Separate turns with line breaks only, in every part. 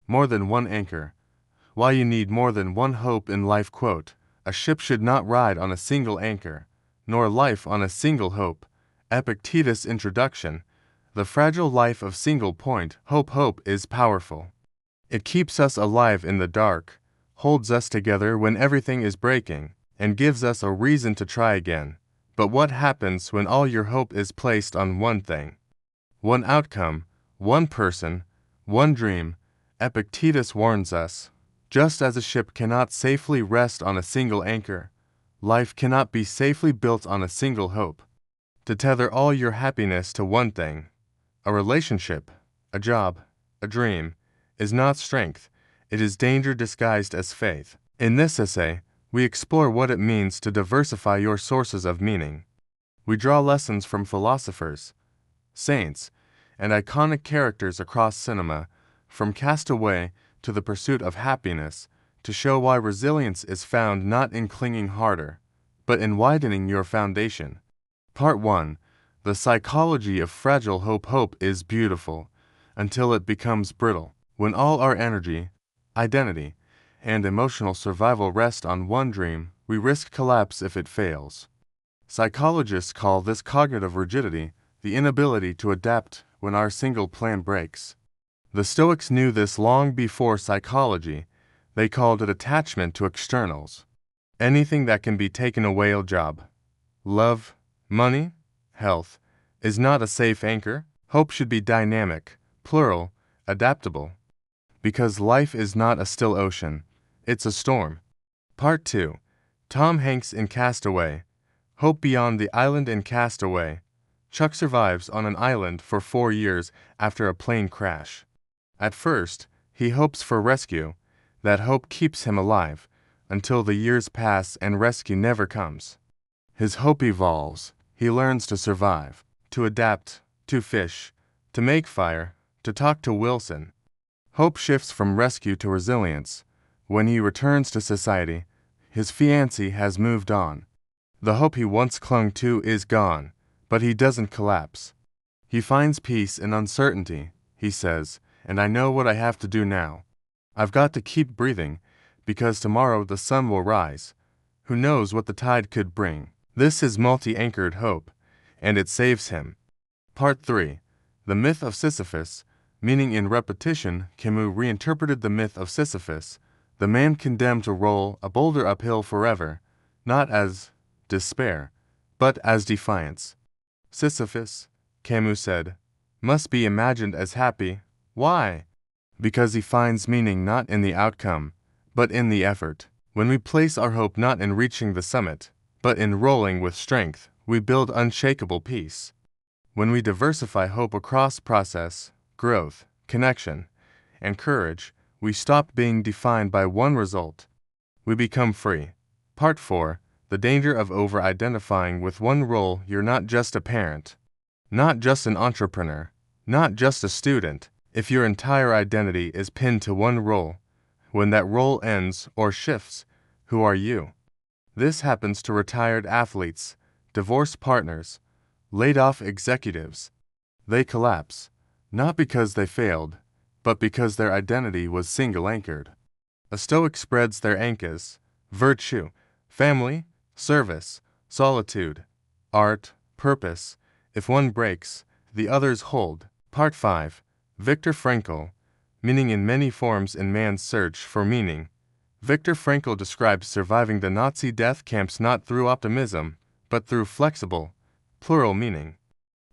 more than one anchor. Why you need more than one hope in life. Quote, a ship should not ride on a single anchor, nor life on a single hope. Epictetus. Introduction. The fragile life of single point hope. Hope is powerful. It keeps us alive in the dark, holds us together when everything is breaking, and gives us a reason to try again. But what happens when all your hope is placed on one thing? One outcome, one person, one dream? Epictetus warns us. Just as a ship cannot safely rest on a single anchor, life cannot be safely built on a single hope. To tether all your happiness to one thing, a relationship, a job, a dream, is not strength, it is danger disguised as faith. In this essay, we explore what it means to diversify your sources of meaning. We draw lessons from philosophers, saints, and iconic characters across cinema, from Castaway to the Pursuit of Happyness, to show why resilience is found not in clinging harder, but in widening your foundation. Part 1. The Psychology of Fragile Hope. Hope is beautiful until it becomes brittle. When all our energy, identity, and emotional survival rest on one dream, we risk collapse if it fails. Psychologists call this cognitive rigidity, the inability to adapt when our single plan breaks. The Stoics knew this long before psychology. They called it attachment to externals. Anything that can be taken away, a job, love, money, health, is not a safe anchor. Hope should be dynamic, plural, adaptable. Because life is not a still ocean, it's a storm. Part 2. Tom Hanks in Castaway. Hope beyond the island. In Castaway, Chuck survives on an island for 4 years after a plane crash. At first, he hopes for rescue. That hope keeps him alive, until the years pass and rescue never comes. His hope evolves. He learns to survive, to adapt, to fish, to make fire, to talk to Wilson. Hope shifts from rescue to resilience. When he returns to society, his fiancée has moved on. The hope he once clung to is gone, but he doesn't collapse. He finds peace in uncertainty, he says, and I know what I have to do now. I've got to keep breathing, because tomorrow the sun will rise. Who knows what the tide could bring? This is multi-anchored hope, and it saves him. Part 3. The Myth of Sisyphus. Meaning in repetition, Camus reinterpreted the myth of Sisyphus, the man condemned to roll a boulder uphill forever, not as despair, but as defiance. Sisyphus, Camus said, must be imagined as happy. Why? Because he finds meaning not in the outcome, but in the effort. When we place our hope not in reaching the summit, but in rolling with strength, we build unshakable peace. When we diversify hope across process, growth, connection, and courage, we stop being defined by one result. We become free. Part 4. The danger of over-identifying with one role. You're not just a parent, not just an entrepreneur, not just a student. If your entire identity is pinned to one role, when that role ends or shifts, who are you? This happens to retired athletes, divorced partners, laid-off executives. They collapse, not because they failed, but because their identity was single-anchored. A Stoic spreads their anchors: virtue, family, service, solitude, art, purpose. If one breaks, the others hold. Part 5. Viktor Frankl. Meaning in many forms in man's search for meaning. Viktor Frankl describes surviving the Nazi death camps not through optimism, but through flexible, plural meaning.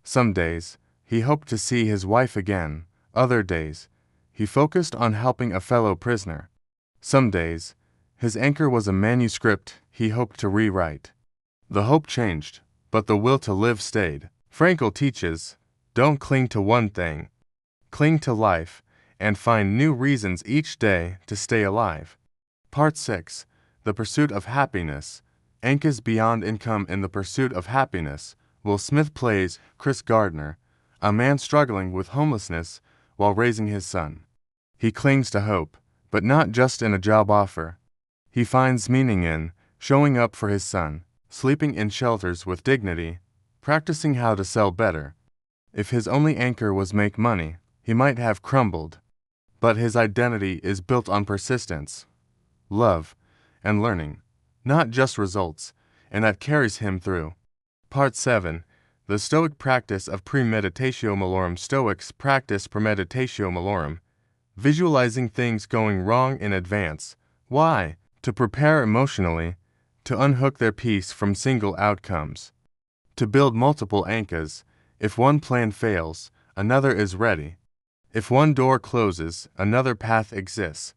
Some days, he hoped to see his wife again. Other days, he focused on helping a fellow prisoner. Some days, his anchor was a manuscript he hoped to rewrite. The hope changed, but the will to live stayed. Frankl teaches, don't cling to one thing. Cling to life, and find new reasons each day to stay alive. Part 6. The Pursuit of Happyness. Anchors beyond income. In The Pursuit of Happyness, Will Smith plays Chris Gardner, a man struggling with homelessness while raising his son. He clings to hope, but not just in a job offer. He finds meaning in showing up for his son, sleeping in shelters with dignity, practicing how to sell better. If his only anchor was make money, he might have crumbled. but his identity is built on persistence, love, and learning, not just results, and that carries him through. Part 7. The Stoic Practice of Premeditatio Malorum. Stoics practice premeditatio malorum, visualizing things going wrong in advance. Why? To prepare emotionally, to unhook their peace from single outcomes, to build multiple anchors. If one plan fails, another is ready. If one door closes, another path exists.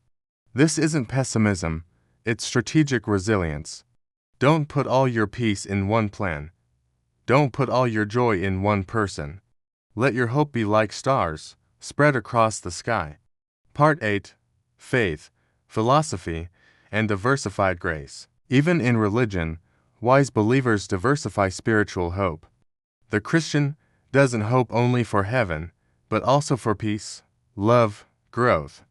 This isn't pessimism, it's strategic resilience. Don't put all your peace in one plan. Don't put all your joy in one person. Let your hope be like stars, spread across the sky. Part 8. Faith, Philosophy, and Diversified Grace. Even in religion, wise believers diversify spiritual hope. The Christian doesn't hope only for heaven, but also for peace, love, growth.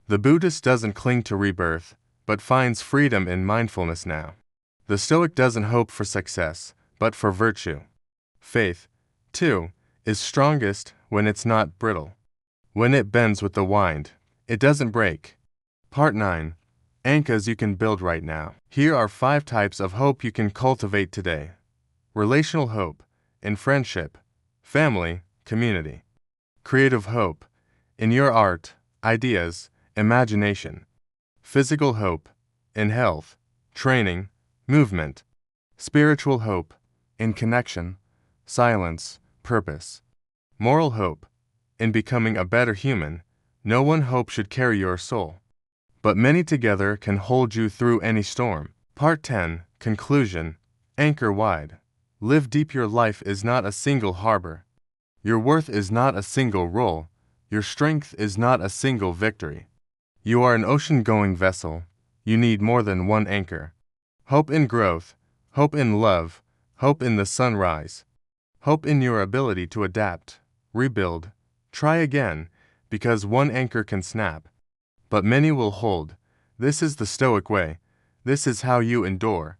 The Buddhist doesn't cling to rebirth, but finds freedom in mindfulness now. The Stoic doesn't hope for success, but for virtue. Faith, too, is strongest when it's not brittle. When it bends with the wind, it doesn't break. Part 9. Anchors you can build right now. Here are 5 types of hope you can cultivate today. Relational hope, in friendship, family, community. Creative hope, in your art, ideas, imagination. Physical hope, in health, training, movement. Spiritual hope, in connection, silence, purpose. Moral hope, in becoming a better human. No one hope should carry your soul, but many together can hold you through any storm. Part 10. Conclusion. Anchor wide. Live deep. Your life is not a single harbor. Your worth is not a single role. Your strength is not a single victory. You are an ocean-going vessel. You need more than one anchor. Hope in growth, hope in love, hope in the sunrise. Hope in your ability to adapt, rebuild, try again, because one anchor can snap, but many will hold. This is the Stoic way. This is how you endure.